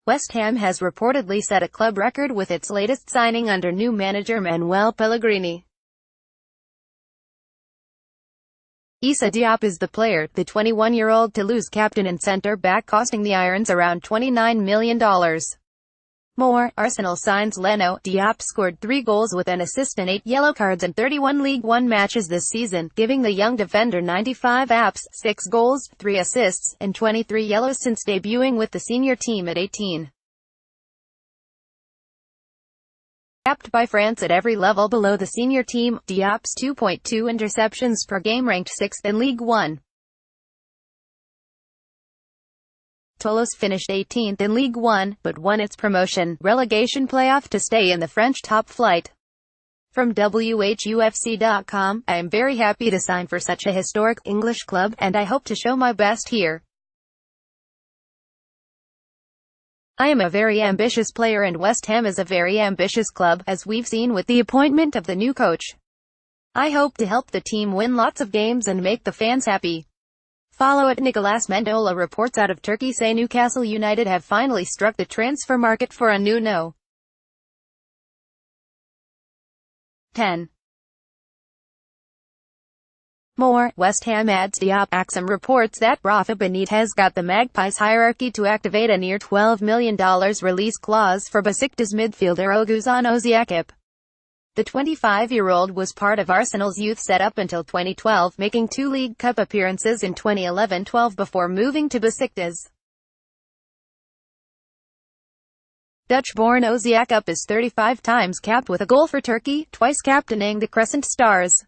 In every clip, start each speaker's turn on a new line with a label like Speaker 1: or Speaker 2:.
Speaker 1: West Ham has reportedly set a club record with its latest signing under new manager Manuel Pellegrini. Issa Diop is the player, the 21-year-old Toulouse captain and centre-back, costing the Irons around $29 million. More, Arsenal signs Leno. Diop scored 3 goals with an assist and 8 yellow cards in 31 League One matches this season, giving the young defender 95 apps, 6 goals, 3 assists, and 23 yellows since debuting with the senior team at 18. Capped by France at every level below the senior team, Diop's 2.2 interceptions per game ranked 6th in League One. Toulouse finished 18th in League One, but won its promotion-relegation playoff to stay in the French top flight. From WHUFC.com, I am very happy to sign for such a historic English club, and I hope to show my best here. I am a very ambitious player and West Ham is a very ambitious club, as we've seen with the appointment of the new coach. I hope to help the team win lots of games and make the fans happy. Follow at Nicolas Mendola. Reports out of Turkey say Newcastle United have finally struck the transfer market for a new No. 10. More, West Ham adds Diop. Axam reports that Rafa Benitez got the Magpies hierarchy to activate a near $12 million release clause for Besiktas midfielder Oguzhan Ozyakup. The 25-year-old was part of Arsenal's youth setup until 2012, making 2 League Cup appearances in 2011-12 before moving to Besiktas. Dutch-born Ozyakup is 35 times capped with a goal for Turkey, twice captaining the Crescent Stars.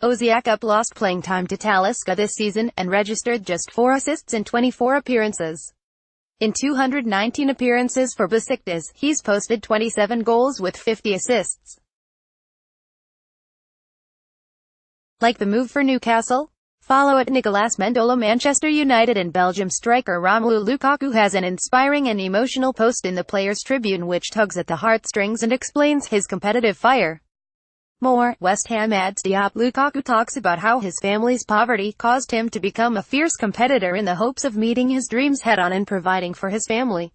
Speaker 1: Ozyakup lost playing time to Talisca this season, and registered just 4 assists in 24 appearances. In 219 appearances for Besiktas, he's posted 27 goals with 50 assists. Like the move for Newcastle? Follow at Nicolas Mendola. Manchester United and Belgium striker Romelu Lukaku has an inspiring and emotional post in the Players' Tribune which tugs at the heartstrings and explains his competitive fire. More, West Ham adds Diop. Lukaku talks about how his family's poverty caused him to become a fierce competitor in the hopes of meeting his dreams head-on and providing for his family.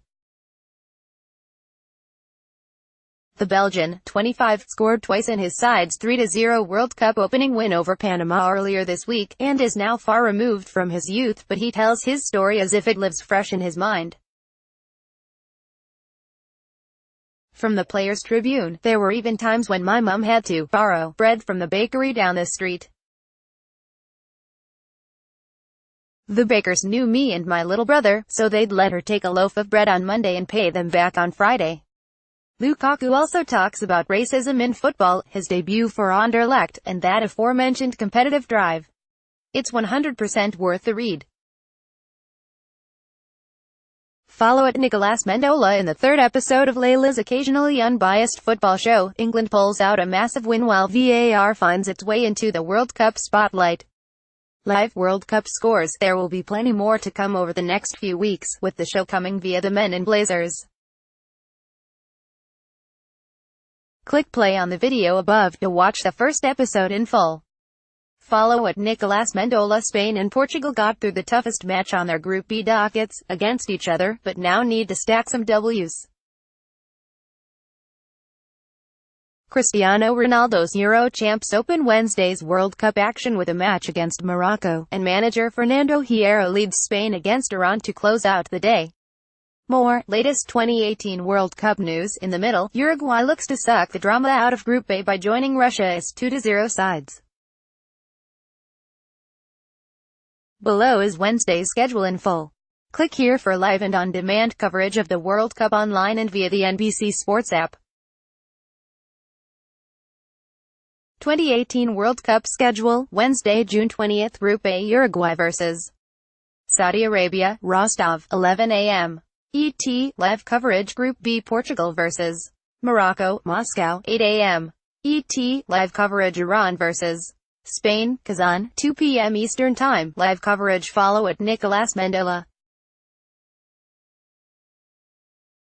Speaker 1: The Belgian, 25, scored twice in his side's 3-0 World Cup opening win over Panama earlier this week, and is now far removed from his youth, but he tells his story as if it lives fresh in his mind. From the Players' Tribune, there were even times when my mum had to borrow bread from the bakery down the street. The bakers knew me and my little brother, so they'd let her take a loaf of bread on Monday and pay them back on Friday. Lukaku also talks about racism in football, his debut for Anderlecht, and that aforementioned competitive drive. It's 100% worth the read. Follow at Nicolas Mendola. In the 3rd episode of Layla's occasionally unbiased football show, England pulls out a massive win while VAR finds its way into the World Cup spotlight. Live World Cup scores. There will be plenty more to come over the next few weeks, with the show coming via the Men in Blazers. Click play on the video above to watch the first episode in full. Follow at Nicolas Mendola. Spain and Portugal got through the toughest match on their Group B dockets, against each other, but now need to stack some W's. Cristiano Ronaldo's Euro champs open Wednesday's World Cup action with a match against Morocco, and manager Fernando Hierro leads Spain against Iran to close out the day. More, latest 2018 World Cup news. In the middle, Uruguay looks to suck the drama out of Group A by joining Russia as 2-0 sides. Below is Wednesday's schedule in full. Click here for live and on-demand coverage of the World Cup online and via the NBC Sports app. 2018 World Cup schedule, Wednesday, June 20th, Group A, Uruguay vs. Saudi Arabia, Rostov, 11 a.m. ET, live coverage. Group B, Portugal vs. Morocco, Moscow, 8 a.m. ET, live coverage. Iran vs. Spain, Kazan, 2 p.m. Eastern Time, live coverage. Follow at Nicolas Mendola.